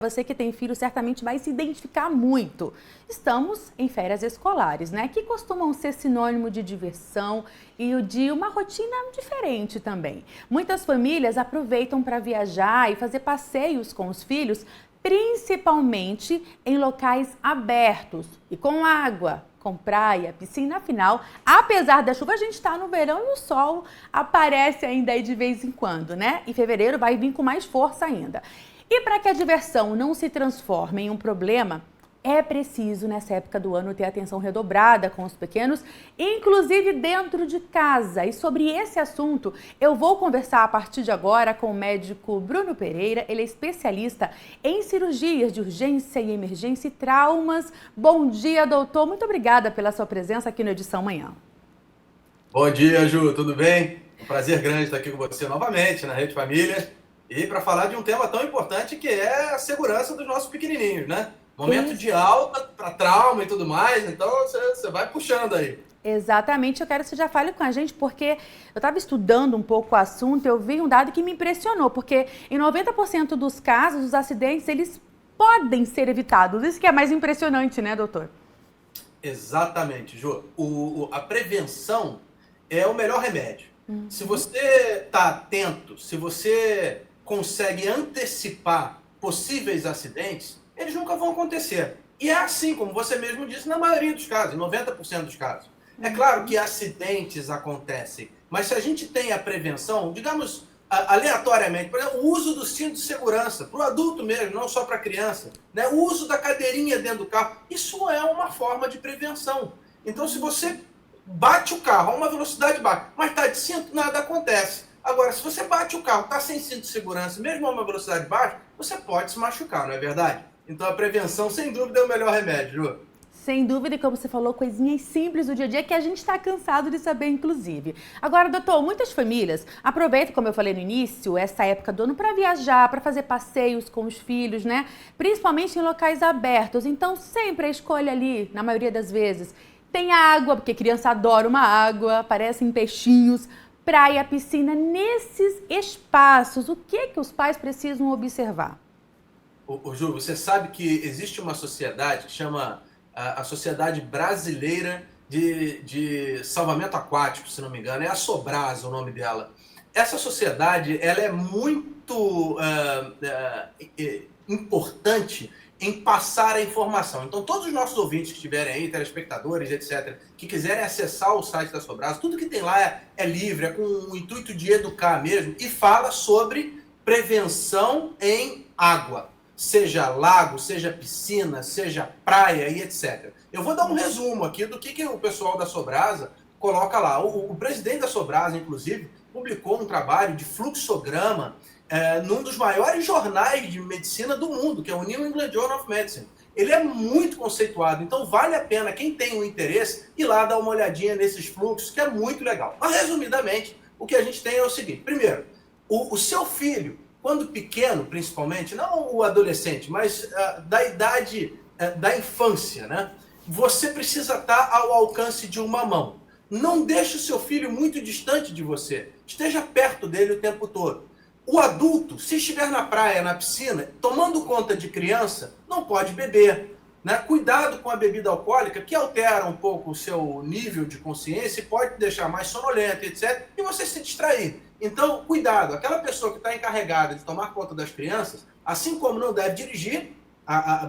Você que tem filho certamente vai se identificar muito. Estamos em férias escolares, né? Que costumam ser sinônimo de diversão e de uma rotina diferente também. Muitas famílias aproveitam para viajar e fazer passeios com os filhos, principalmente em locais abertos e com água, com praia, piscina. Afinal, apesar da chuva, a gente está no verão e o sol aparece ainda aí de vez em quando, né? E fevereiro vai vir com mais força ainda. E para que a diversão não se transforme em um problema, é preciso, nessa época do ano, ter atenção redobrada com os pequenos, inclusive dentro de casa. E sobre esse assunto, eu vou conversar a partir de agora com o médico Bruno Pereira. Ele é especialista em cirurgias de urgência e emergência e traumas. Bom dia, doutor. Muito obrigada pela sua presença aqui no Edição Manhã. Bom dia, Ju. Tudo bem? Um prazer grande estar aqui com você novamente na Rede Família. E para falar de um tema tão importante que é a segurança dos nossos pequenininhos, né? Momento de alta para trauma e tudo mais, então você vai puxando aí. Exatamente, eu quero que você já fale com a gente, porque eu estava estudando um pouco o assunto, eu vi um dado que me impressionou, porque em 90% dos casos, os acidentes, eles podem ser evitados. Isso que é mais impressionante, né, doutor? Exatamente, Ju. A prevenção é o melhor remédio. Se você está atento, se você consegue antecipar possíveis acidentes, eles nunca vão acontecer. E é assim, como você mesmo disse, na maioria dos casos, 90% dos casos. É claro que acidentes acontecem, mas se a gente tem a prevenção, digamos, aleatoriamente, por exemplo, o uso do cinto de segurança, para o adulto mesmo, não só para a criança, né? O uso da cadeirinha dentro do carro, isso é uma forma de prevenção. Então, se você bate o carro a uma velocidade baixa, mas está de cinto, nada acontece. Agora, se você bate o carro, está sem cinto de segurança, mesmo a uma velocidade baixa, você pode se machucar, não é verdade? Então a prevenção, sem dúvida, é o melhor remédio, Ju. Sem dúvida, e como você falou, coisinhas simples do dia a dia que a gente está cansado de saber, inclusive. Agora, doutor, muitas famílias aproveitam, como eu falei no início, essa época do ano para viajar, para fazer passeios com os filhos, né? Principalmente em locais abertos. Então, sempre a escolha ali, na maioria das vezes, tem água, porque criança adora uma água, aparecem peixinhos, praia, piscina. Nesses espaços, o que os pais precisam observar? Ju, você sabe que existe uma sociedade que chama a Sociedade Brasileira de Salvamento Aquático, se não me engano, é a Sobrasa o nome dela. Essa sociedade, ela é muito importante em passar a informação. Então, todos os nossos ouvintes que estiverem aí, telespectadores, etc., que quiserem acessar o site da Sobrasa, tudo que tem lá é livre, é com o intuito de educar mesmo, e fala sobre prevenção em água. Seja lago, seja piscina, seja praia e etc. Eu vou dar um resumo aqui do que o pessoal da Sobrasa coloca lá. O presidente da Sobrasa, inclusive, publicou um trabalho de fluxograma num dos maiores jornais de medicina do mundo, que é o New England Journal of Medicine. Ele é muito conceituado, então vale a pena quem tem um interesse ir lá dar uma olhadinha nesses fluxos, que é muito legal. Mas, resumidamente, o que a gente tem é o seguinte. Primeiro, o seu filho, quando pequeno, principalmente, não o adolescente, mas da idade da infância, né? Você precisa estar ao alcance de uma mão. Não deixe o seu filho muito distante de você. Esteja perto dele o tempo todo. O adulto, se estiver na praia, na piscina, tomando conta de criança, não pode beber. Né? Cuidado com a bebida alcoólica, que altera um pouco o seu nível de consciência e pode te deixar mais sonolento, etc. E você se distrair. Então, cuidado. Aquela pessoa que está encarregada de tomar conta das crianças, assim como não deve dirigir,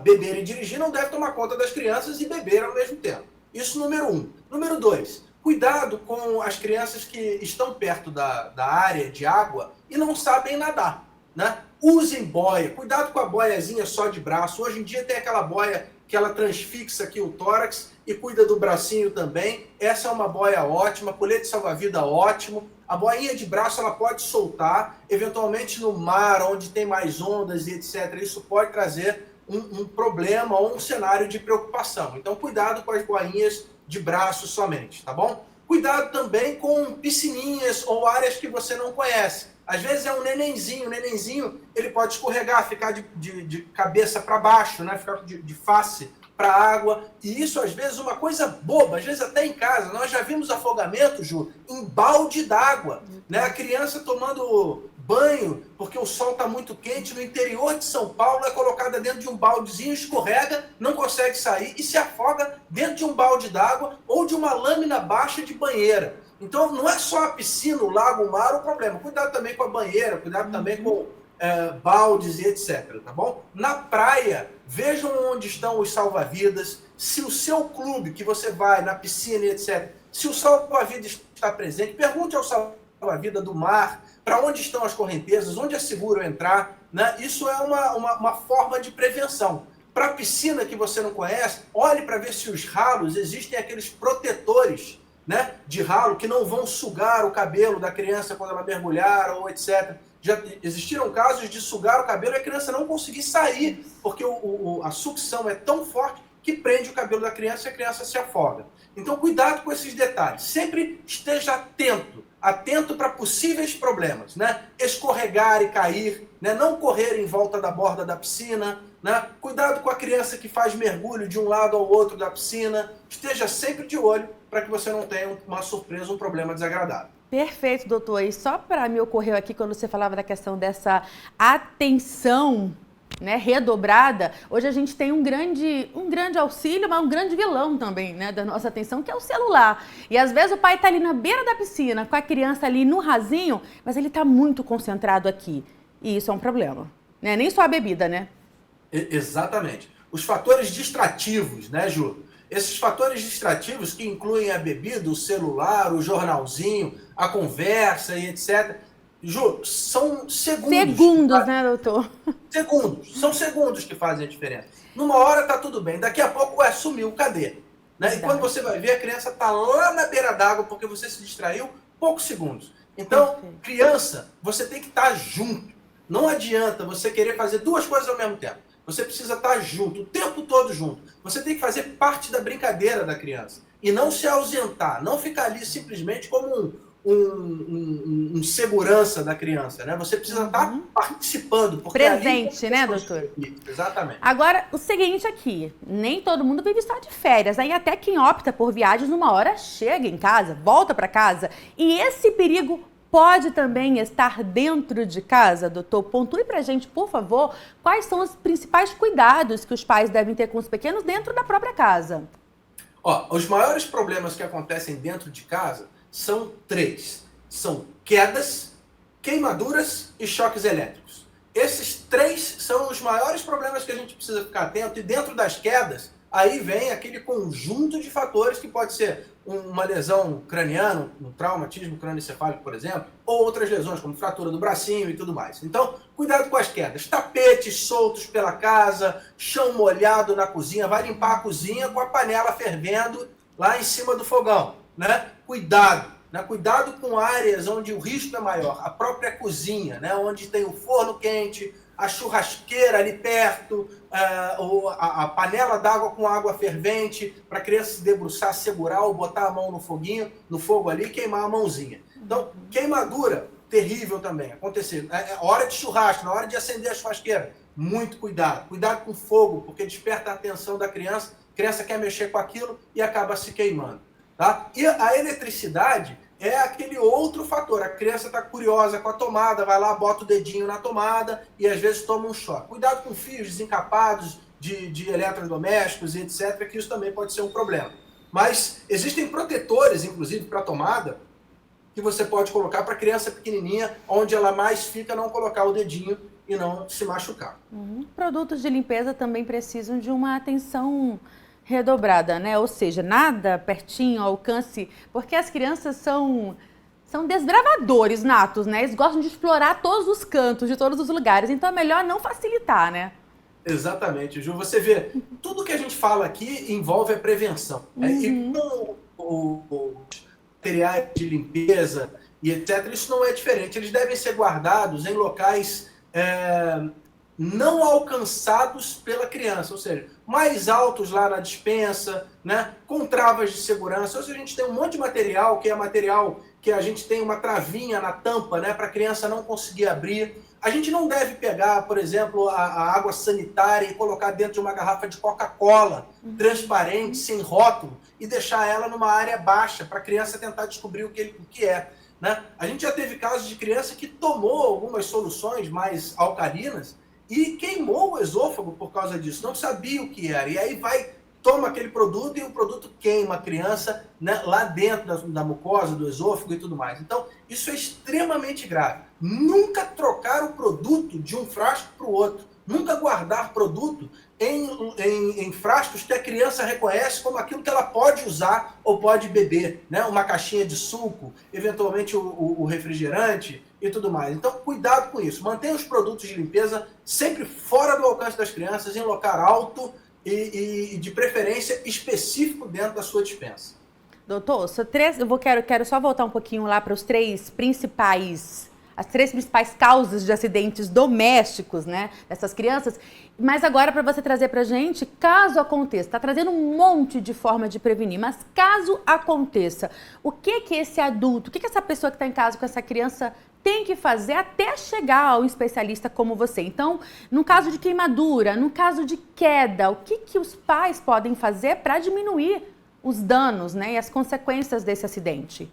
beber e dirigir, não deve tomar conta das crianças e beber ao mesmo tempo. Isso número 1. Número 2. Cuidado com as crianças que estão perto da área de água e não sabem nadar. Né? Usem boia. Cuidado com a boiazinha só de braço. Hoje em dia tem aquela boia que ela transfixa aqui o tórax e cuida do bracinho também. Essa é uma boia ótima, colete salva-vida ótimo. A boinha de braço ela pode soltar, eventualmente no mar, onde tem mais ondas e etc. Isso pode trazer um problema ou um cenário de preocupação. Então, cuidado com as boinhas de braço somente, tá bom? Cuidado também com piscininhas ou áreas que você não conhece. Às vezes é um nenenzinho ele pode escorregar, ficar de cabeça para baixo, né? Ficar de face para a água. E isso, às vezes, uma coisa boba, às vezes até em casa. Nós já vimos afogamento, Ju, em balde d'água. Né? A criança tomando banho, porque o sol está muito quente, no interior de São Paulo, é colocada dentro de um baldezinho, escorrega, não consegue sair e se afoga dentro de um balde d'água ou de uma lâmina baixa de banheira. Então, não é só a piscina, o lago, o mar o problema. Cuidado também com a banheira, cuidado também com baldes e etc, tá bom? Na praia, vejam onde estão os salva-vidas, se o seu clube que você vai, na piscina e etc, se o salva-vidas está presente, pergunte ao salva-vida do mar, para onde estão as correntezas, onde é seguro entrar, né? Isso é uma forma de prevenção. Para a piscina que você não conhece, olhe para ver se os ralos, existem aqueles protetores, né, de ralo que não vão sugar o cabelo da criança quando ela mergulhar ou etc. Já existiram casos de sugar o cabelo e a criança não conseguir sair, porque a sucção é tão forte que prende o cabelo da criança e a criança se afoga. Então, cuidado com esses detalhes. Sempre esteja atento para possíveis problemas, né? Escorregar e cair, né? Não correr em volta da borda da piscina, né? Cuidado com a criança que faz mergulho de um lado ao outro da piscina. Esteja sempre de olho para que você não tenha uma surpresa, um problema desagradável. Perfeito, doutor. E só para me ocorreu aqui, quando você falava da questão dessa atenção, né, redobrada, hoje a gente tem um grande auxílio, mas um grande vilão também, né, da nossa atenção, que é o celular. E às vezes o pai está ali na beira da piscina, com a criança ali no rasinho, mas ele está muito concentrado aqui. E isso é um problema, né? Nem só a bebida, né? Exatamente. Os fatores distrativos, né, Ju? Esses fatores distrativos que incluem a bebida, o celular, o jornalzinho, a conversa e etc. Ju, são segundos. Segundos, né, doutor? Segundos. São segundos que fazem a diferença. Numa hora tá tudo bem. Daqui a pouco, sumiu. Cadê? Né? E quando você vai ver, a criança tá lá na beira d'água porque você se distraiu poucos segundos. Então, criança, você tem que estar junto. Não adianta você querer fazer duas coisas ao mesmo tempo. Você precisa estar junto, o tempo todo junto. Você tem que fazer parte da brincadeira da criança. E não se ausentar, não ficar ali simplesmente como um segurança da criança, né? Você precisa estar participando. Porque presente, né, doutor? Exatamente. Agora, o seguinte aqui, nem todo mundo vive só de férias. Aí até quem opta por viagens, numa hora chega em casa, volta para casa. E esse perigo pode também estar dentro de casa, doutor? Pontue pra gente, por favor, quais são os principais cuidados que os pais devem ter com os pequenos dentro da própria casa. Os maiores problemas que acontecem dentro de casa são 3. São quedas, queimaduras e choques elétricos. Esses 3 são os maiores problemas que a gente precisa ficar atento. E dentro das quedas, aí vem aquele conjunto de fatores que pode ser uma lesão craniana, um traumatismo crânioencefálico, por exemplo, ou outras lesões, como fratura do bracinho e tudo mais. Então, cuidado com as quedas. Tapetes soltos pela casa, chão molhado na cozinha, vai limpar a cozinha com a panela fervendo lá em cima do fogão, né? Cuidado, né? Cuidado com áreas onde o risco é maior. A própria cozinha, né? Onde tem o forno quente, a churrasqueira ali perto, a panela d'água com água fervente, para a criança se debruçar, segurar ou botar a mão no fogo ali e queimar a mãozinha. Então, queimadura, terrível também, acontecer. Hora de churrasco, na hora de acender a churrasqueira, muito cuidado. Cuidado com fogo, porque desperta a atenção da criança, a criança quer mexer com aquilo e acaba se queimando. Tá? E a eletricidade é aquele outro fator. A criança está curiosa com a tomada, vai lá, bota o dedinho na tomada e às vezes toma um choque. Cuidado com fios desencapados de eletrodomésticos e etc., que isso também pode ser um problema. Mas existem protetores, inclusive, para a tomada, que você pode colocar para a criança pequenininha, onde ela mais fica, não colocar o dedinho e não se machucar. Produtos de limpeza também precisam de uma atenção redobrada, né? Ou seja, nada pertinho, ao alcance, porque as crianças são desbravadores natos, né? Eles gostam de explorar todos os cantos, de todos os lugares, então é melhor não facilitar, né? Exatamente, Ju. Você vê, tudo que a gente fala aqui envolve a prevenção. E com os materiais de limpeza e etc., isso não é diferente. Eles devem ser guardados em locais não alcançados pela criança, ou seja, mais altos lá na despensa, né, com travas de segurança. Ou seja, a gente tem um monte de material, que é material que a gente tem uma travinha na tampa, né, para a criança não conseguir abrir. A gente não deve pegar, por exemplo, a água sanitária e colocar dentro de uma garrafa de Coca-Cola, transparente, sem rótulo, e deixar ela numa área baixa, para a criança tentar descobrir o que é. né? A gente já teve casos de criança que tomou algumas soluções mais alcalinas e queimou o esôfago por causa disso, não sabia o que era. E aí toma aquele produto e o produto queima a criança, né, lá dentro da mucosa, do esôfago e tudo mais. Então, isso é extremamente grave. Nunca trocar o produto de um frasco para o outro. Nunca guardar produto em frascos que a criança reconhece como aquilo que ela pode usar ou pode beber, né? Uma caixinha de suco, eventualmente o refrigerante e tudo mais. Então, cuidado com isso. Mantenha os produtos de limpeza sempre fora do alcance das crianças, em local alto e de preferência específico dentro da sua despensa. Doutor, quero só voltar um pouquinho lá para as três principais causas de acidentes domésticos, né, dessas crianças. Mas agora para você trazer para a gente, caso aconteça, está trazendo um monte de forma de prevenir, mas caso aconteça, o que esse adulto, o que essa pessoa que está em casa com essa criança tem que fazer até chegar ao especialista como você? Então, no caso de queimadura, no caso de queda, o que os pais podem fazer para diminuir os danos, né, e as consequências desse acidente?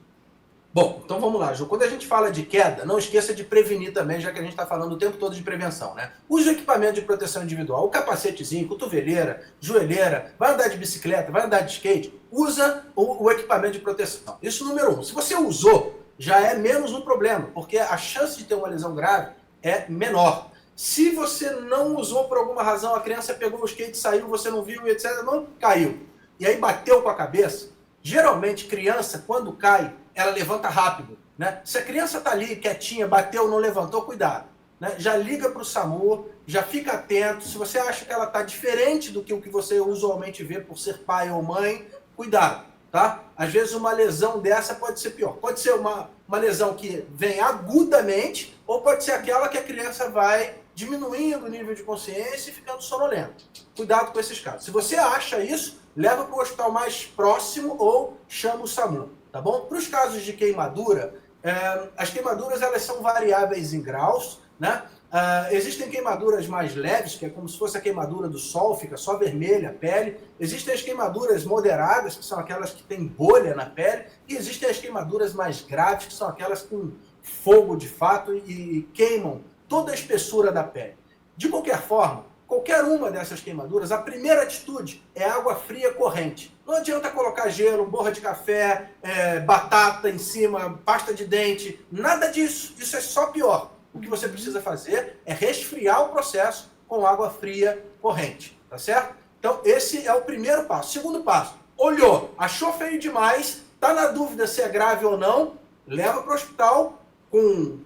Bom, então vamos lá, Ju. Quando a gente fala de queda, não esqueça de prevenir também, já que a gente está falando o tempo todo de prevenção, né? Use o equipamento de proteção individual, o capacetezinho, cotoveleira, joelheira, vai andar de bicicleta, vai andar de skate, usa o equipamento de proteção. Isso número 1. Se você usou, já é menos um problema, porque a chance de ter uma lesão grave é menor. Se você não usou por alguma razão, a criança pegou o skate, saiu, você não viu, etc., não caiu. E aí bateu com a cabeça, geralmente criança, quando cai, ela levanta rápido, né? Se a criança está ali quietinha, bateu, não levantou, cuidado, né? Já liga para o SAMU, já fica atento. Se você acha que ela está diferente do que o que você usualmente vê por ser pai ou mãe, cuidado, tá? Às vezes uma lesão dessa pode ser pior. Pode ser uma lesão que vem agudamente, ou pode ser aquela que a criança vai diminuindo o nível de consciência e ficando sonolenta. Cuidado com esses casos. Se você acha isso, leva para o hospital mais próximo ou chama o SAMU. Tá bom? Para os casos de queimadura, as queimaduras elas são variáveis em graus, né? Existem queimaduras mais leves, que é como se fosse a queimadura do sol, fica só vermelha a pele. Existem as queimaduras moderadas, que são aquelas que têm bolha na pele. E existem as queimaduras mais graves, que são aquelas com fogo de fato e queimam toda a espessura da pele. De qualquer forma, qualquer uma dessas queimaduras, a primeira atitude é água fria corrente. Não adianta colocar gelo, borra de café, batata em cima, pasta de dente, nada disso. Isso é só pior. O que você precisa fazer é resfriar o processo com água fria corrente, tá certo? Então, esse é o primeiro passo. Segundo passo, olhou, achou feio demais, está na dúvida se é grave ou não, leva para o hospital com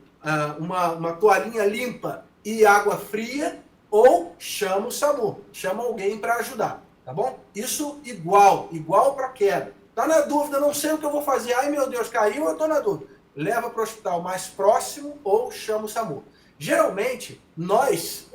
uma toalhinha limpa e água fria, ou chama o SAMU, chama alguém para ajudar, tá bom? Isso igual para queda. Tá na dúvida, não sei o que eu vou fazer, ai meu Deus, caiu, eu tô na dúvida. Leva para o hospital mais próximo ou chama o SAMU. Geralmente, nós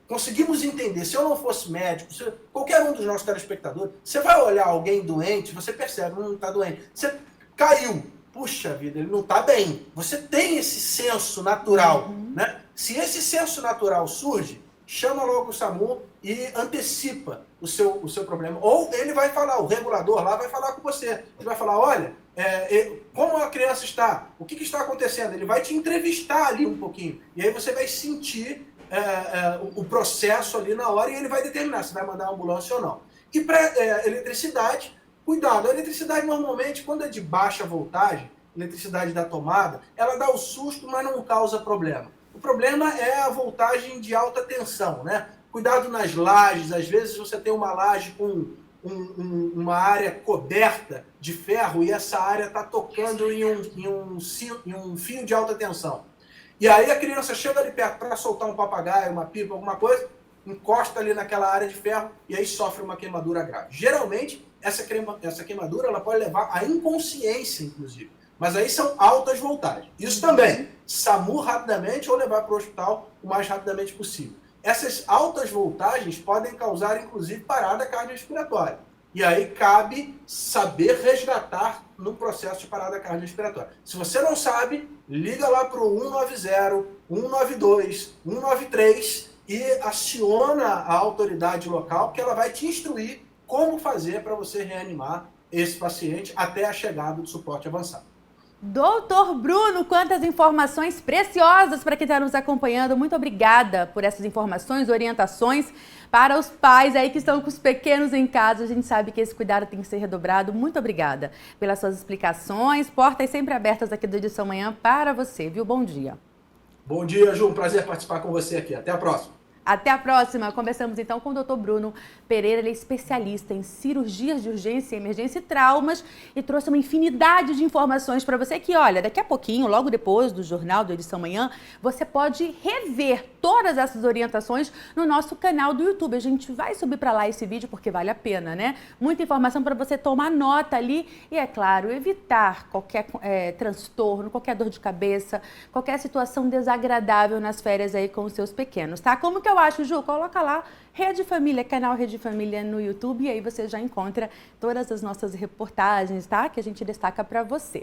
conseguimos entender, se eu não fosse médico, qualquer um dos nossos telespectadores, você vai olhar alguém doente, você percebe, não está doente, você caiu, puxa vida, ele não está bem. Você tem esse senso natural, né? Se esse senso natural surge, chama logo o SAMU e antecipa o seu problema. Ou ele vai falar, o regulador lá vai falar com você. Ele vai falar, olha, como a criança está? O que está acontecendo? Ele vai te entrevistar ali um pouquinho. E aí você vai sentir o processo ali na hora e ele vai determinar se vai mandar a ambulância ou não. E para eletricidade, cuidado. A eletricidade normalmente, quando é de baixa voltagem, eletricidade da tomada, ela dá o susto, mas não causa problema. O problema é a voltagem de alta tensão, né? Cuidado nas lajes, às vezes você tem uma laje com uma área coberta de ferro e essa área está tocando em um fio de alta tensão. E aí a criança chega ali perto para soltar um papagaio, uma pipa, alguma coisa, encosta ali naquela área de ferro e aí sofre uma queimadura grave. Geralmente, essa queimadura ela pode levar à inconsciência, inclusive. Mas aí são altas voltagens. Isso também, SAMU rapidamente ou levar para o hospital o mais rapidamente possível. Essas altas voltagens podem causar, inclusive, parada cardiorrespiratória. E aí cabe saber resgatar no processo de parada cardiorrespiratória. Se você não sabe, liga lá para o 190, 192, 193 e aciona a autoridade local, que ela vai te instruir como fazer para você reanimar esse paciente até a chegada do suporte avançado. Doutor Bruno, quantas informações preciosas para quem está nos acompanhando. Muito obrigada por essas informações, orientações para os pais aí que estão com os pequenos em casa. A gente sabe que esse cuidado tem que ser redobrado. Muito obrigada pelas suas explicações. Portas sempre abertas aqui do Edição Manhã para você, viu? Bom dia. Bom dia, Ju. Um prazer participar com você aqui. Até a próxima. Até a próxima. Conversamos então com o Dr. Bruno Pereira, ele é especialista em cirurgias de urgência, emergência e traumas e trouxe uma infinidade de informações para você que, olha, daqui a pouquinho, logo depois do Jornal do Edição Manhã, você pode rever todas essas orientações no nosso canal do YouTube. A gente vai subir para lá esse vídeo porque vale a pena, né? Muita informação para você tomar nota ali e, é claro, evitar qualquer transtorno, qualquer dor de cabeça, qualquer situação desagradável nas férias aí com os seus pequenos, tá? Como que eu acho, Ju? Coloca lá Rede Família, canal Rede Família no YouTube, e aí você já encontra todas as nossas reportagens, tá? Que a gente destaca para você.